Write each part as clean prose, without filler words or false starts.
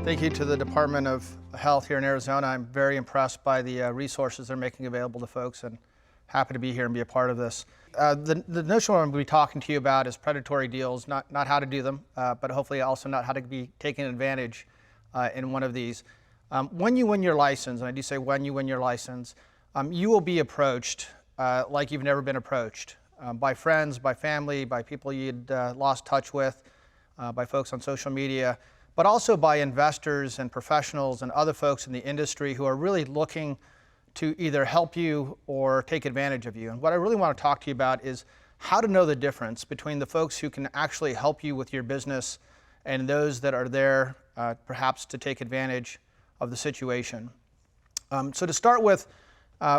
Thank you to the Department of Health here in Arizona. I'm very impressed by the resources they're making available to folks, and happy to be here and be a part of this. The notion I'm going to be talking to you about is predatory deals, not how to do them, but hopefully also not how to be taken advantage in one of these. When you win your license, and I do say when you win your license, you will be approached like you've never been approached by friends, by family, by people you'd lost touch with, by folks on social media, but also by investors and professionals and other folks in the industry who are really looking to either help you or take advantage of you. And what I really want to talk to you about is how to know the difference between the folks who can actually help you with your business and those that are there perhaps to take advantage of the situation. So to start with,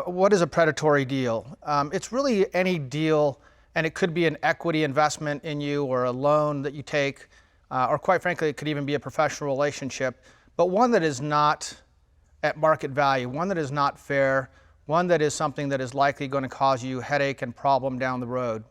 what is a predatory deal? It's really any deal, and it could be an equity investment in you or a loan that you take, or quite frankly, it could even be a professional relationship, but one that is not at market value, one that is not fair, one that is something that is likely going to cause you headache and problem down the road.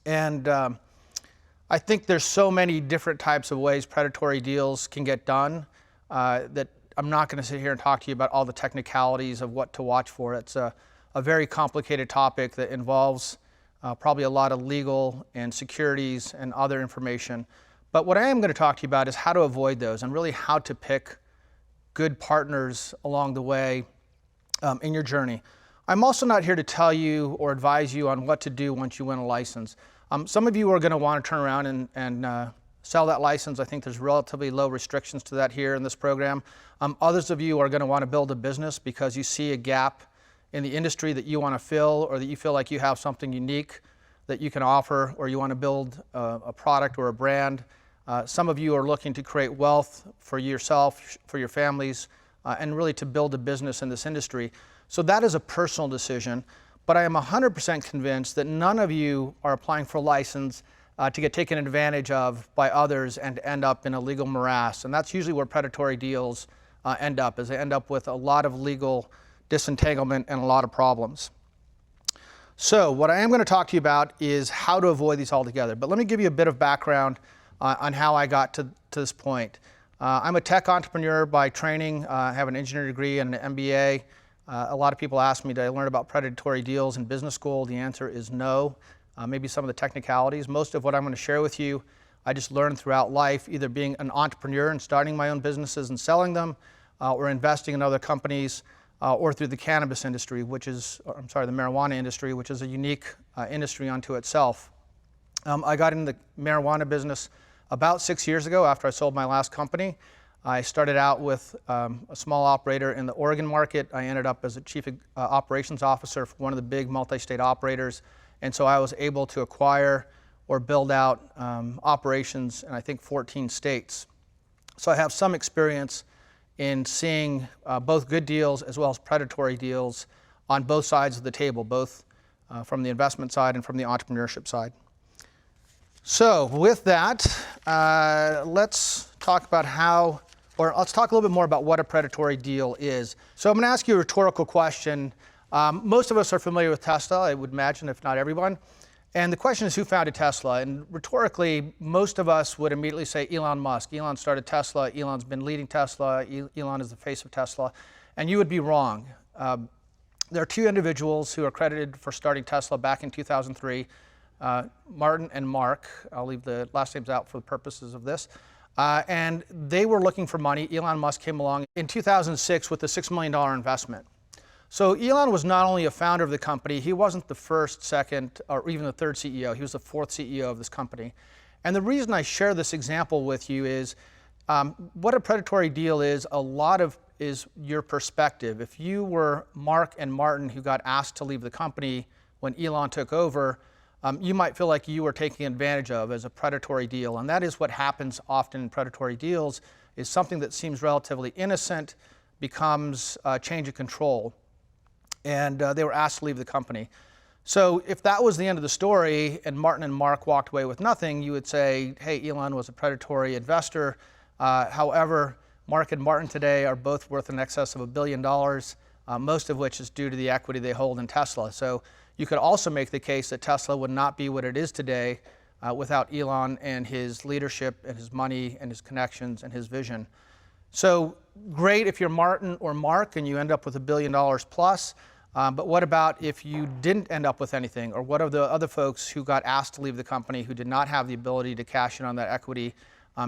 And I think there's so many different types of ways predatory deals can get done that I'm not going to sit here and talk to you about all the technicalities of what to watch for. It's a very complicated topic that involves probably a lot of legal and securities and other information. But what I am going to talk to you about is how to avoid those and really how to pick good partners along the way in your journey. I'm also not here to tell you or advise you on what to do once you win a license. Some of you are going to want to turn around and sell that license. I think there's relatively low restrictions to that here in this program. Others of you are going to want to build a business because you see a gap in the industry that you want to fill, or that you feel like you have something unique that you can offer, or you want to build a product or a brand. Some of you are looking to create wealth for yourself, for your families, and really to build a business in this industry. So that is a personal decision, but I am 100% convinced that none of you are applying for a license to get taken advantage of by others and end up in a legal morass. And that's usually where predatory deals end up, is they end up with a lot of legal disentanglement and a lot of problems. So what I am going to talk to you about is how to avoid these altogether. But let me give you a bit of background on how I got to this point. I'm a tech entrepreneur by training. I have an engineering degree and an M.B.A. A lot of people ask me, did I learn about predatory deals in business school? The answer is no. Maybe some of the technicalities. Most of what I'm going to share with you, I just learned throughout life, either being an entrepreneur and starting my own businesses and selling them, or investing in other companies, or through the cannabis industry, the marijuana industry, which is a unique industry unto itself. I got into the marijuana business about 6 years ago after I sold my last company. I started out with a small operator in the Oregon market. I ended up as a chief operations officer for one of the big multi-state operators. And so I was able to acquire or build out operations in, I think, 14 states. So I have some experience in seeing both good deals as well as predatory deals on both sides of the table, both from the investment side and from the entrepreneurship side. So with that, let's talk about let's talk a little bit more about what a predatory deal is. So I'm going to ask you a rhetorical question. Most of us are familiar with Tesla, I would imagine, if not everyone. And the question is, who founded Tesla? And rhetorically, most of us would immediately say Elon Musk. Elon started Tesla. Elon's been leading Tesla. Elon is the face of Tesla. And you would be wrong. There are two individuals who are credited for starting Tesla back in 2003. Martin and Mark. I'll leave the last names out for the purposes of this. And they were looking for money. Elon Musk came along in 2006 with a $6 million investment. So Elon was not only a founder of the company, he wasn't the first, second, or even the third CEO. He was the fourth CEO of this company. And the reason I share this example with you is what a predatory deal is, is your perspective. If you were Mark and Martin who got asked to leave the company when Elon took over, you might feel like you were taking advantage of as a predatory deal. And that is what happens often in predatory deals, is something that seems relatively innocent becomes a change of control. And they were asked to leave the company. So if that was the end of the story and Martin and Mark walked away with nothing, you would say, hey, Elon was a predatory investor. However, Mark and Martin today are both worth in excess of $1 billion, most of which is due to the equity they hold in Tesla. So you could also make the case that Tesla would not be what it is today without Elon and his leadership and his money and his connections and his vision. So great if you're Martin or Mark and you end up with $1 billion plus, but what about if you didn't end up with anything? Or what of the other folks who got asked to leave the company who did not have the ability to cash in on that equity?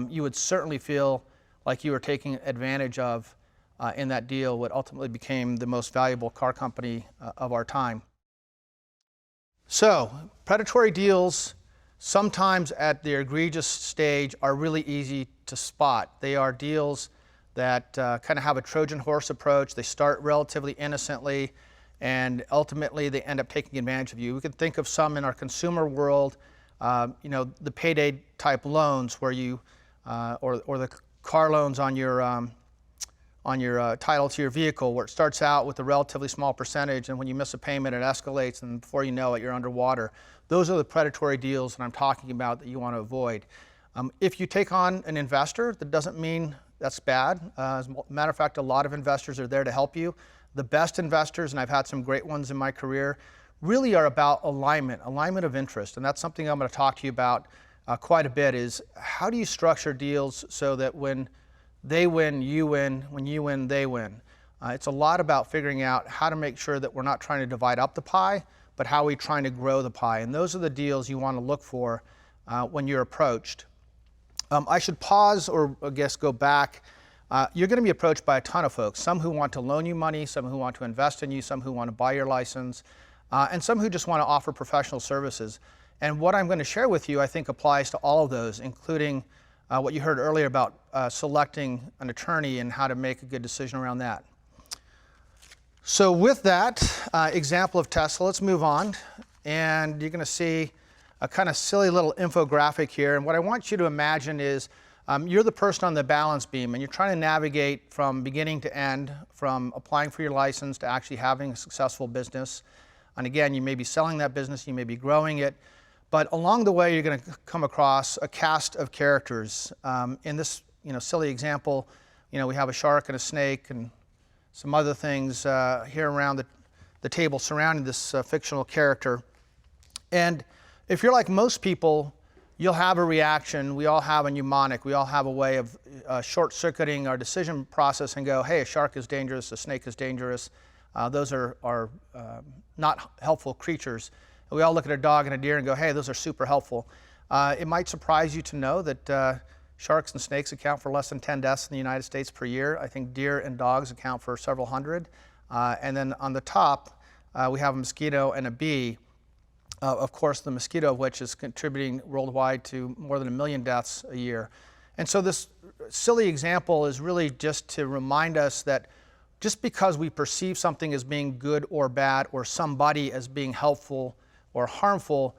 You would certainly feel like you were taking advantage of in that deal what ultimately became the most valuable car company of our time. So predatory deals, sometimes at the egregious stage, are really easy to spot. They are deals that kind of have a Trojan horse approach. They start relatively innocently, and ultimately they end up taking advantage of you. We can think of some in our consumer world, the payday type loans where you, or the car loans on your title to your vehicle, where it starts out with a relatively small percentage, and when you miss a payment, it escalates, and before you know it, you're underwater. Those are the predatory deals that I'm talking about that you want to avoid. If you take on an investor, that doesn't mean that's bad. As a matter of fact, a lot of investors are there to help you. The best investors, and I've had some great ones in my career, really are about alignment of interest, and that's something I'm going to talk to you about quite a bit, is how do you structure deals so that when they win, you win, when you win, they win. It's a lot about figuring out how to make sure that we're not trying to divide up the pie, but how we're trying to grow the pie, and those are the deals you want to look for when you're approached. I should pause, or I guess go back. You're going to be approached by a ton of folks, some who want to loan you money, some who want to invest in you, some who want to buy your license, and some who just want to offer professional services. And what I'm going to share with you, I think, applies to all of those, including what you heard earlier about selecting an attorney and how to make a good decision around that. So with that example of Tesla, let's move on. And you're going to see a kind of silly little infographic here. And what I want you to imagine is you're the person on the balance beam, and you're trying to navigate from beginning to end, from applying for your license to actually having a successful business. And again, you may be selling that business, you may be growing it, but along the way, you're going to come across a cast of characters. In this silly example, we have a shark and a snake and some other things here around the table surrounding this fictional character. And if you're like most people, you'll have a reaction. We all have a mnemonic. We all have a way of short-circuiting our decision process and go, hey, a shark is dangerous, a snake is dangerous. Those are not helpful creatures. We all look at a dog and a deer and go, hey, those are super helpful. It might surprise you to know that sharks and snakes account for less than 10 deaths in the United States per year. I think deer and dogs account for several hundred. And then on the top, we have a mosquito and a bee. Of course, the mosquito of which is contributing worldwide to more than 1 million deaths a year. And so this silly example is really just to remind us that just because we perceive something as being good or bad, or somebody as being helpful or harmful,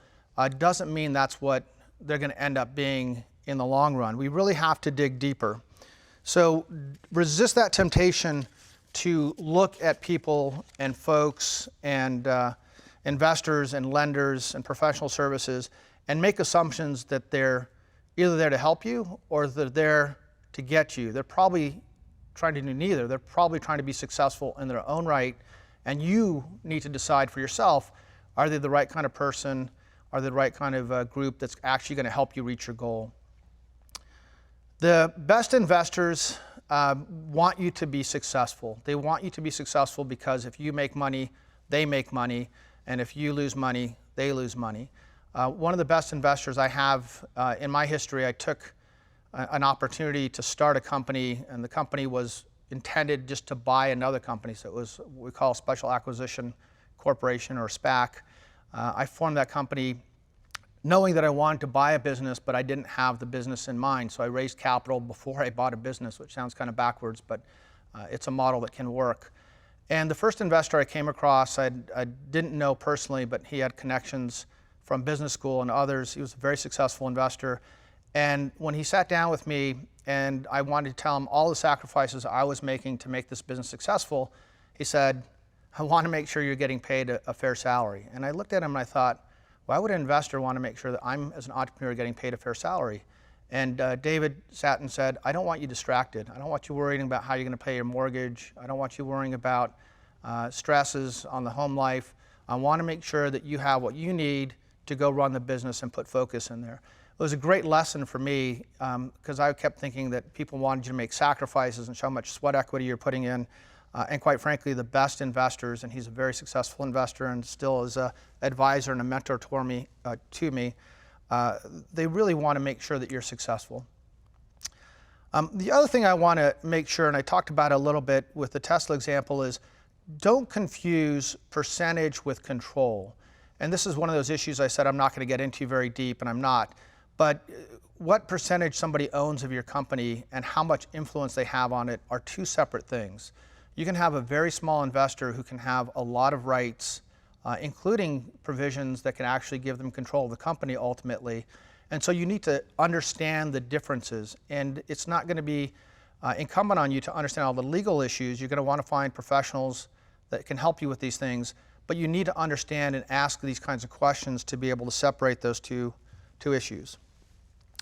doesn't mean that's what they're going to end up being in the long run. We really have to dig deeper. So resist that temptation to look at people and folks and investors and lenders and professional services and make assumptions that they're either there to help you or they're there to get you. They're probably trying to do neither. They're probably trying to be successful in their own right, and you need to decide for yourself, are they the right kind of person? Are they the right kind of group that's actually going to help you reach your goal? The best investors want you to be successful. They want you to be successful because if you make money, they make money, and if you lose money, they lose money. One of the best investors I have in my history, I took an opportunity to start a company, and the company was intended just to buy another company. So it was what we call a special acquisition corporation, or SPAC. I formed that company knowing that I wanted to buy a business, but I didn't have the business in mind. So I raised capital before I bought a business, which sounds kind of backwards, but it's a model that can work. And the first investor I came across, I didn't know personally, but he had connections from business school and others. He was a very successful investor. And when he sat down with me and I wanted to tell him all the sacrifices I was making to make this business successful, he said, I want to make sure you're getting paid a fair salary. And I looked at him and I thought, why would an investor want to make sure that I'm, as an entrepreneur, getting paid a fair salary? And David sat and said, I don't want you distracted. I don't want you worrying about how you're going to pay your mortgage. I don't want you worrying about stresses on the home life. I want to make sure that you have what you need to go run the business and put focus in there. It was a great lesson for me because I kept thinking that people wanted you to make sacrifices and show how much sweat equity you're putting in. And quite frankly, the best investors, and he's a very successful investor and still is an advisor and a mentor to me, they really want to make sure that you're successful. The other thing I want to make sure, and I talked about it a little bit with the Tesla example, is don't confuse percentage with control. And this is one of those issues I said I'm not going to get into very deep, and I'm not. But what percentage somebody owns of your company and how much influence they have on it are two separate things. You can have a very small investor who can have a lot of rights, including provisions that can actually give them control of the company ultimately. And so you need to understand the differences. And it's not going to be incumbent on you to understand all the legal issues. You're going to want to find professionals that can help you with these things. But you need to understand and ask these kinds of questions to be able to separate those two issues.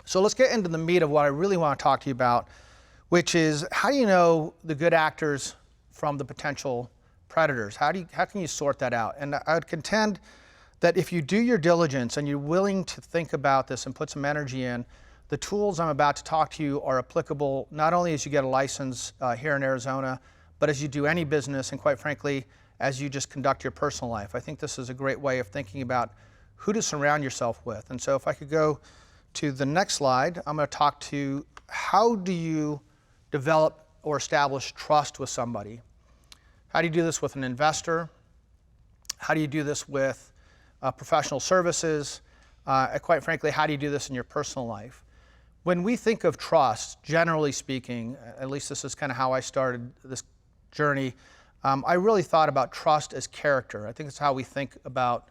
So let's get into the meat of what I really want to talk to you about, which is how do you know the good actors from the potential predators? How can you sort that out? And I would contend that if you do your diligence and you're willing to think about this and put some energy in, the tools I'm about to talk to you are applicable not only as you get a license here in Arizona, but as you do any business and quite frankly, as you just conduct your personal life. I think this is a great way of thinking about who to surround yourself with. And so if I could go to the next slide, I'm going to talk to how do you develop or establish trust with somebody. How do you do this with an investor? How do you do this with professional services? Quite frankly, how do you do this in your personal life? When we think of trust, generally speaking, at least this is kind of how I started this journey, I really thought about trust as character. I think it's how we think about,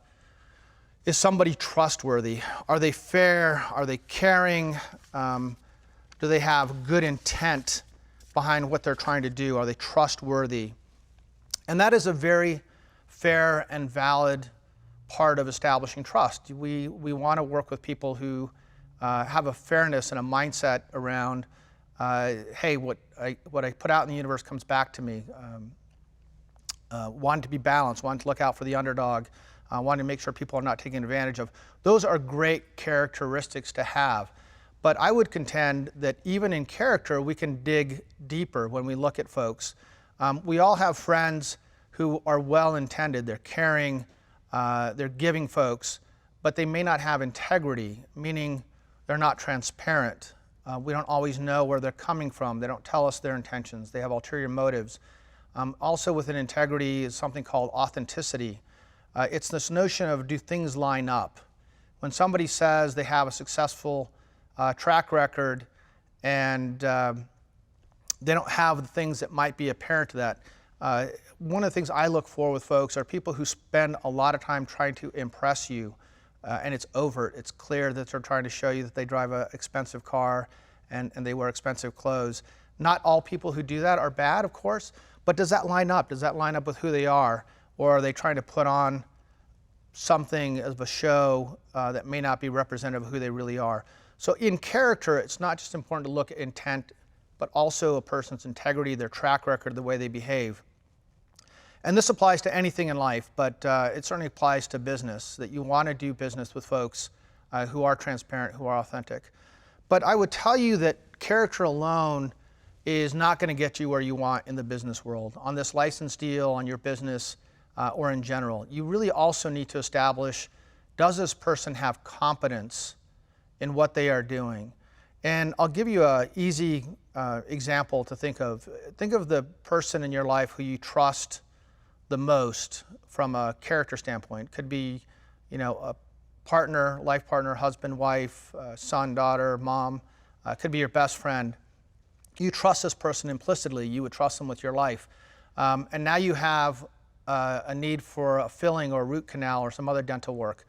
is somebody trustworthy? Are they fair? Are they caring? Do they have good intent behind what they're trying to do? Are they trustworthy? And that is a very fair and valid part of establishing trust. We want to work with people who have a fairness and a mindset around, hey, what I put out in the universe comes back to me. Wanting to be balanced, wanting to look out for the underdog, wanting to make sure people are not taken advantage of. Those are great characteristics to have. But I would contend that even in character, we can dig deeper when we look at folks. We all have friends who are well-intended. They're caring, they're giving folks, but they may not have integrity, meaning they're not transparent. We don't always know where they're coming from. They don't tell us their intentions. They have ulterior motives. Also within integrity is something called authenticity. It's this notion of, do things line up? When somebody says they have a successful track record and they don't have the things that might be apparent to that, one of the things I look for with folks are people who spend a lot of time trying to impress you, and it's overt. It's clear that they're trying to show you that they drive an expensive car and they wear expensive clothes. Not all people who do that are bad, of course, but does that line up? Does that line up with who they are? Or are they trying to put on something of a show that may not be representative of who they really are? So in character, it's not just important to look at intent, but also a person's integrity, their track record, the way they behave. And this applies to anything in life, but it certainly applies to business, that you want to do business with folks who are transparent, who are authentic. But I would tell you that character alone is not going to get you where you want in the business world. On this license deal, on your business, or in general. You really also need to establish, does this person have competence in what they are doing? And I'll give you an easy example to think of. Think of the person in your life who you trust the most from a character standpoint. Could be, a partner, life partner, husband, wife, son, daughter, mom. Could be your best friend. You trust this person implicitly. You would trust them with your life. And now you have a need for a filling or a root canal or some other dental work.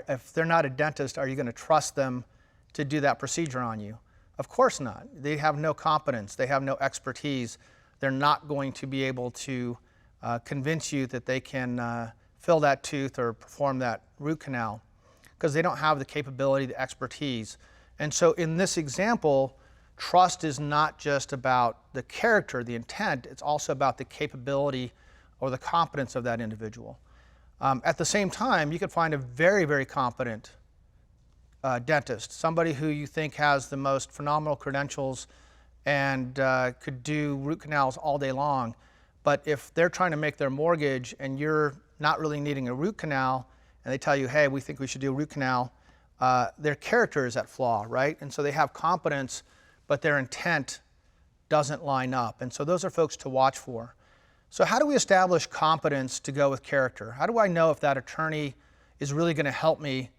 If they're not a dentist, are you going to trust them to do that procedure on you? Of course not. They have no competence. They have no expertise. They're not going to be able to convince you that they can fill that tooth or perform that root canal because they don't have the capability, the expertise. And so in this example, trust is not just about the character, the intent, it's also about the capability or the competence of that individual. At the same time, you could find a very, very competent dentist, somebody who you think has the most phenomenal credentials and could do root canals all day long. But if they're trying to make their mortgage and you're not really needing a root canal, and they tell you, hey, we think we should do a root canal, their character is at flaw, right? And so they have competence, but their intent doesn't line up. And so those are folks to watch for. So how do we establish competence to go with character? How do I know if that attorney is really going to help me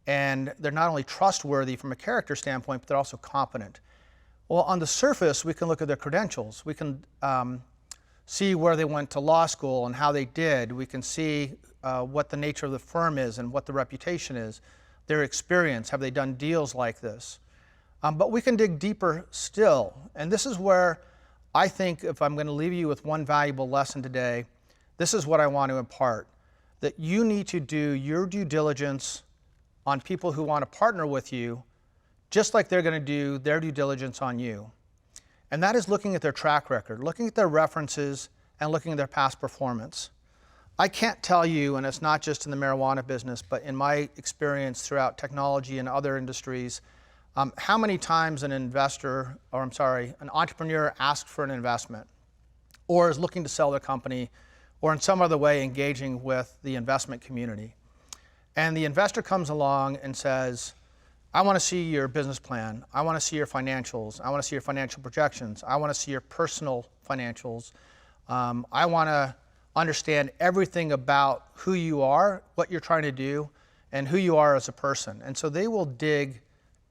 and they're not only trustworthy from a character standpoint, but they're also competent? Well, on the surface, we can look at their credentials. We can see where they went to law school and how they did. We can see what the nature of the firm is and what the reputation is, their experience. Have they done deals like this? But we can dig deeper still. And this is where I think if I'm going to leave you with one valuable lesson today, this is what I want to impart, that you need to do your due diligence on people who want to partner with you, just like they're going to do their due diligence on you. And that is looking at their track record, looking at their references, and looking at their past performance. I can't tell you, and it's not just in the marijuana business, but in my experience throughout technology and other industries, how many times an entrepreneur asks for an investment or is looking to sell their company or in some other way engaging with the investment community. And the investor comes along and says, I want to see your business plan. I want to see your financials. I want to see your financial projections. I want to see your personal financials. I want to understand everything about who you are, what you're trying to do, and who you are as a person. And so they will dig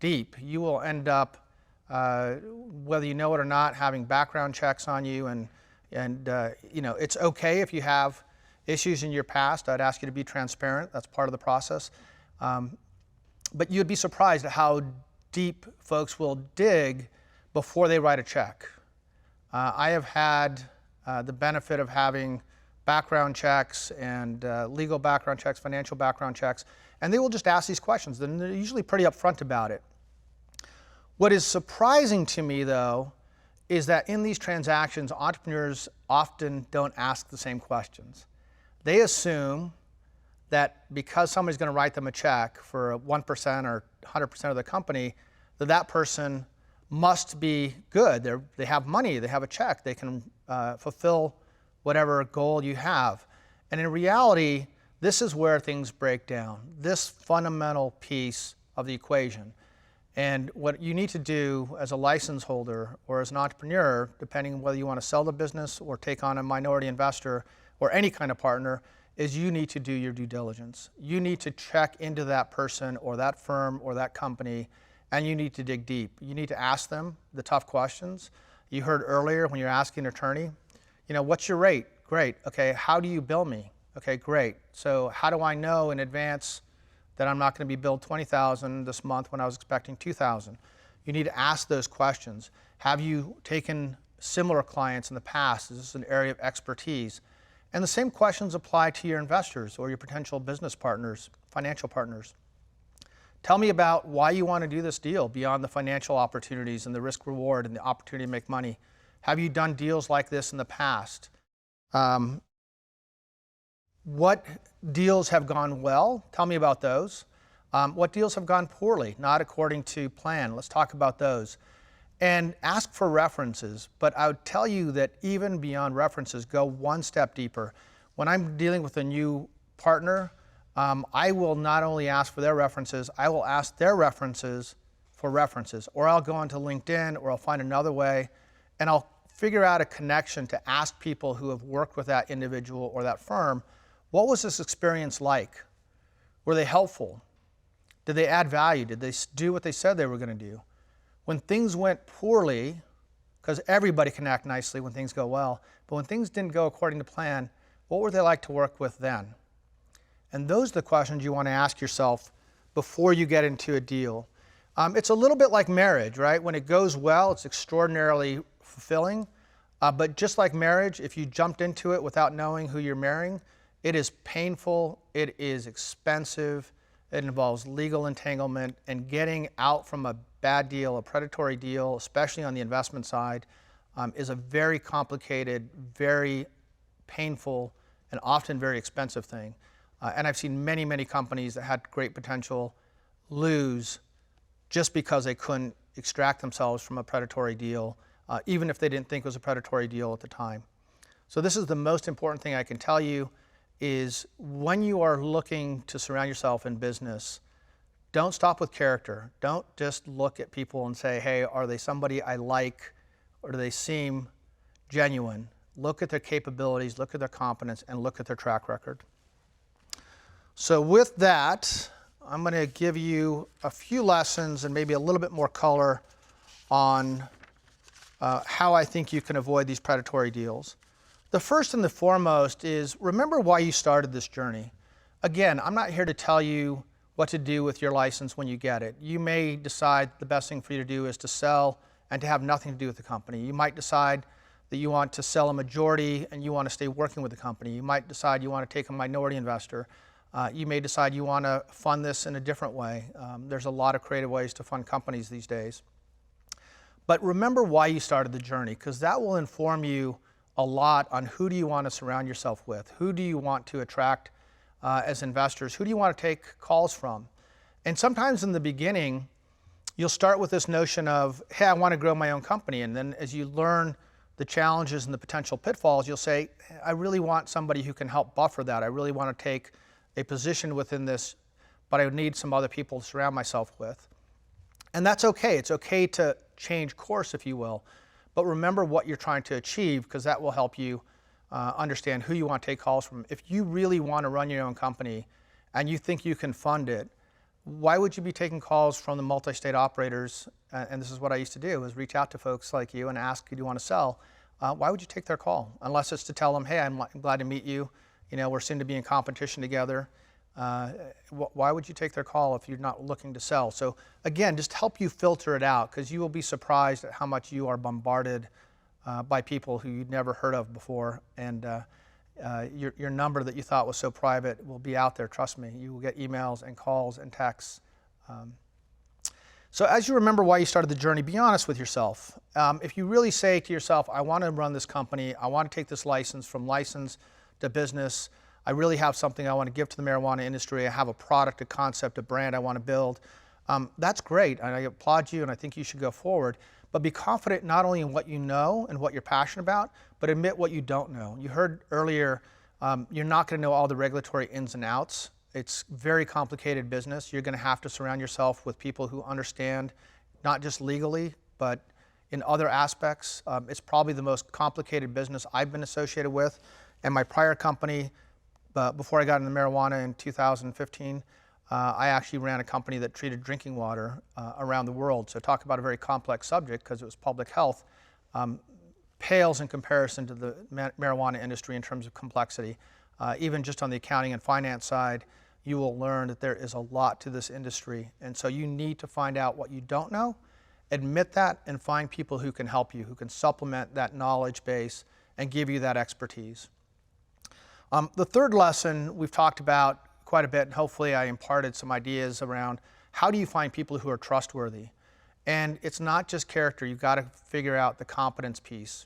deep. You will end up, whether you know it or not, having background checks on you. And it's okay if you have issues in your past. I'd ask you to be transparent. That's part of the process. But you'd be surprised at how deep folks will dig before they write a check. I have had the benefit of having background checks and legal background checks, financial background checks, and they will just ask these questions, and they're usually pretty upfront about it. What is surprising to me, though, is that in these transactions, entrepreneurs often don't ask the same questions. They assume that because somebody's going to write them a check for 1% or 100% of the company, that person must be good. They have money, they have a check, they can fulfill whatever goal you have. And in reality, this is where things break down, this fundamental piece of the equation. And what you need to do as a license holder or as an entrepreneur, depending on whether you want to sell the business or take on a minority investor or any kind of partner, is you need to do your due diligence. You need to check into that person or that firm or that company, and you need to dig deep. You need to ask them the tough questions. You heard earlier when you're asking an attorney, what's your rate? Great. Okay, how do you bill me? Okay, great. So how do I know in advance that I'm not going to be billed $20,000 this month when I was expecting $2,000? You need to ask those questions. Have you taken similar clients in the past? Is this an area of expertise? And the same questions apply to your investors or your potential business partners, financial partners. Tell me about why you want to do this deal beyond the financial opportunities and the risk reward and the opportunity to make money. Have you done deals like this in the past? What deals have gone well? Tell me about those. What deals have gone poorly, not according to plan? Let's talk about those. And ask for references, but I would tell you that even beyond references, go one step deeper. When I'm dealing with a new partner, I will not only ask for their references, I will ask their references for references, or I'll go onto LinkedIn, or I'll find another way, and I'll figure out a connection to ask people who have worked with that individual or that firm, what was this experience like? Were they helpful? Did they add value? Did they do what they said they were going to do? When things went poorly, because everybody can act nicely when things go well, but when things didn't go according to plan, what were they like to work with then? And those are the questions you want to ask yourself before you get into a deal. It's a little bit like marriage, right? When it goes well, it's extraordinarily fulfilling. But just like marriage, if you jumped into it without knowing who you're marrying, it is painful, it is expensive, it involves legal entanglement, and getting out from a bad deal, a predatory deal, especially on the investment side, is a very complicated, very painful, and often very expensive thing. And I've seen many, many companies that had great potential lose just because they couldn't extract themselves from a predatory deal, even if they didn't think it was a predatory deal at the time. So this is the most important thing I can tell you is when you are looking to surround yourself in business, don't stop with character. Don't just look at people and say, hey, are they somebody I like or do they seem genuine? Look at their capabilities, look at their competence, and look at their track record. So with that, I'm going to give you a few lessons and maybe a little bit more color on how I think you can avoid these predatory deals. The first and the foremost is remember why you started this journey. Again, I'm not here to tell you what to do with your license when you get it. You may decide the best thing for you to do is to sell and to have nothing to do with the company. You might decide that you want to sell a majority and you want to stay working with the company. You might decide you want to take a minority investor. You may decide you want to fund this in a different way. There's a lot of creative ways to fund companies these days. But remember why you started the journey, because that will inform you a lot on who do you want to surround yourself with, who do you want to attract as investors, who do you want to take calls from. And sometimes in the beginning, you'll start with this notion of, hey, I want to grow my own company. And then as you learn the challenges and the potential pitfalls, you'll say, I really want somebody who can help buffer that. I really want to take a position within this, but I would need some other people to surround myself with. And that's okay. It's okay to change course, if you will. But remember what you're trying to achieve, because that will help you understand who you want to take calls from. If you really want to run your own company and you think you can fund it, why would you be taking calls from the multi-state operators? And this is what I used to do, is reach out to folks like you and ask, do you want to sell? Why would you take their call? Unless it's to tell them, hey, I'm glad to meet you. You know, we're soon to be in competition together. Why would you take their call if you're not looking to sell? So again, just help you filter it out, because you will be surprised at how much you are bombarded by people who you'd never heard of before. And your number that you thought was so private will be out there, trust me. You will get emails and calls and texts. So as you remember why you started the journey, be honest with yourself. If you really say to yourself, I want to run this company, I want to take this license from license to business, I really have something I want to give to the marijuana industry, I have a product, a concept, a brand I want to build, that's great, and I applaud you and I think you should go forward. But be confident not only in what you know and what you're passionate about, but admit what you don't know. You heard earlier, you're not going to know all the regulatory ins and outs. It's very complicated business. You're going to have to surround yourself with people who understand, not just legally, but in other aspects. It's probably the most complicated business I've been associated with. And my prior company, before I got into marijuana in 2015, I actually ran a company that treated drinking water around the world. So talk about a very complex subject, because it was public health, pales in comparison to the marijuana industry in terms of complexity. Even just on the accounting and finance side, you will learn that there is a lot to this industry. And so you need to find out what you don't know, admit that, and find people who can help you, who can supplement that knowledge base and give you that expertise. The third lesson we've talked about quite a bit, and hopefully I imparted some ideas around how do you find people who are trustworthy. And it's not just character, you've got to figure out the competence piece.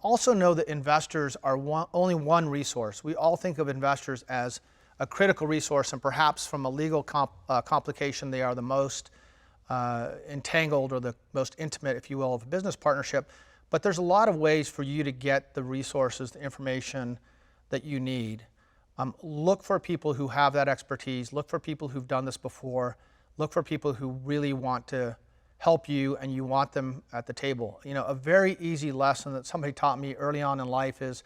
Also know that investors are only one resource. We all think of investors as a critical resource, and perhaps from a legal complication, they are the most entangled or the most intimate, if you will, of a business partnership. But there's a lot of ways for you to get the resources, the information that you need. Look for people who have that expertise. Look for people who've done this before. Look for people who really want to help you and you want them at the table. You know, a very easy lesson that somebody taught me early on in life is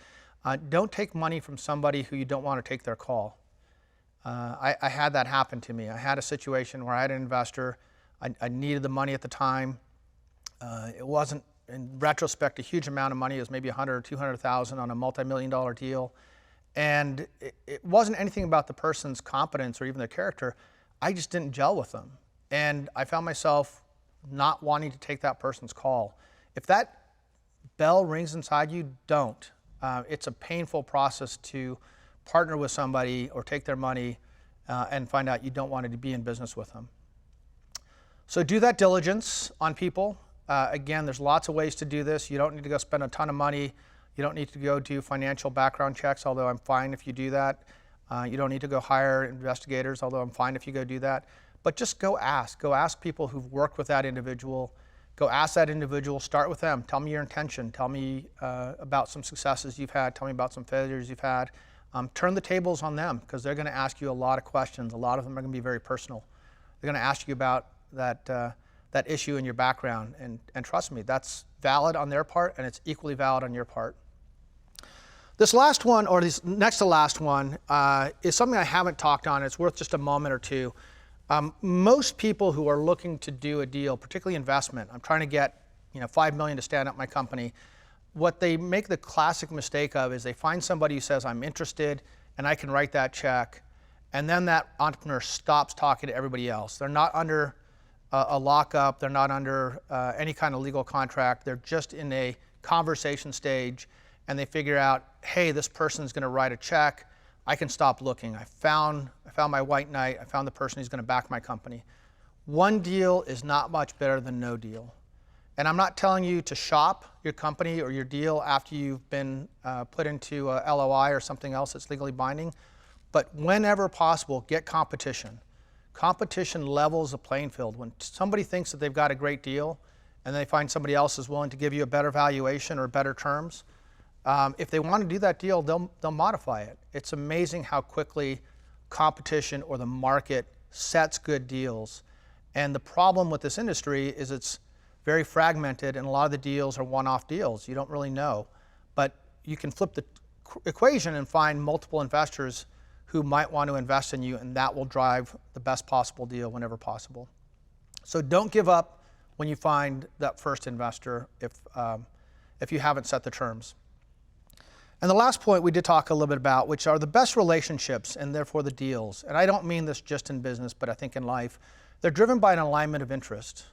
don't take money from somebody who you don't want to take their call. I had that happen to me. I had a situation where I had an investor. I needed the money at the time. It wasn't, in retrospect, a huge amount of money. It was maybe $100,000 or $200,000 on a multi-million-dollar deal. And it wasn't anything about the person's competence or even their character. I just didn't gel with them. And I found myself not wanting to take that person's call. If that bell rings inside you, don't. It's a painful process to partner with somebody or take their money and find out you don't want to be in business with them. So do that diligence on people. Again, there's lots of ways to do this. You don't need to go spend a ton of money. You don't need to go do financial background checks, although I'm fine if you do that. You don't need to go hire investigators, although I'm fine if you go do that. But just go ask. Go ask people who've worked with that individual. Go ask that individual, start with them. Tell me your intention. Tell me about some successes you've had. Tell me about some failures you've had. Turn the tables on them, because they're going to ask you a lot of questions. A lot of them are going to be very personal. They're going to ask you about that issue in your background. And trust me, that's valid on their part, and it's equally valid on your part. This last one, or this next to last one, is something I haven't talked on. It's worth just a moment or two. Most people who are looking to do a deal, particularly investment, I'm trying to get $5 million to stand up my company. What they make the classic mistake of is they find somebody who says, I'm interested and I can write that check, and then that entrepreneur stops talking to everybody else. They're not under a lockup, they're not under any kind of legal contract, they're just in a conversation stage, and they figure out, hey, this person's going to write a check, I can stop looking. I found my white knight, I found the person who's going to back my company. One deal is not much better than no deal. And I'm not telling you to shop your company or your deal after you've been put into a LOI or something else that's legally binding, but whenever possible, get competition. Competition levels the playing field. When somebody thinks that they've got a great deal and they find somebody else is willing to give you a better valuation or better terms, if they want to do that deal, they'll modify it. It's amazing how quickly competition or the market sets good deals. And the problem with this industry is it's very fragmented, and a lot of the deals are one-off deals. You don't really know. But you can flip the equation and find multiple investors who might want to invest in you, and that will drive the best possible deal whenever possible. So don't give up when you find that first investor if you haven't set the terms. And the last point we did talk a little bit about, which are the best relationships and therefore the deals. And I don't mean this just in business, but I think in life. They're driven by an alignment of interest.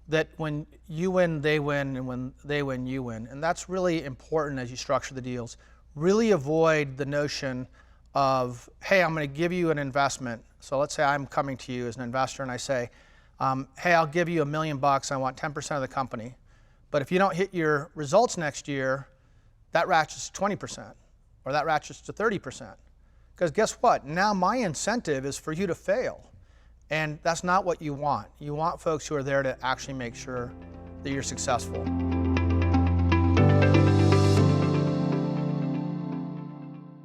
That when you win, they win, and when they win, you win. And that's really important as you structure the deals. Really avoid the notion of, hey, I'm going to give you an investment. So let's say I'm coming to you as an investor and I say, hey, I'll give you $1 million, I want 10% of the company. But if you don't hit your results next year, that ratchets to 20%, or that ratchets to 30%. Because guess what? Now my incentive is for you to fail. And that's not what you want. You want folks who are there to actually make sure that you're successful.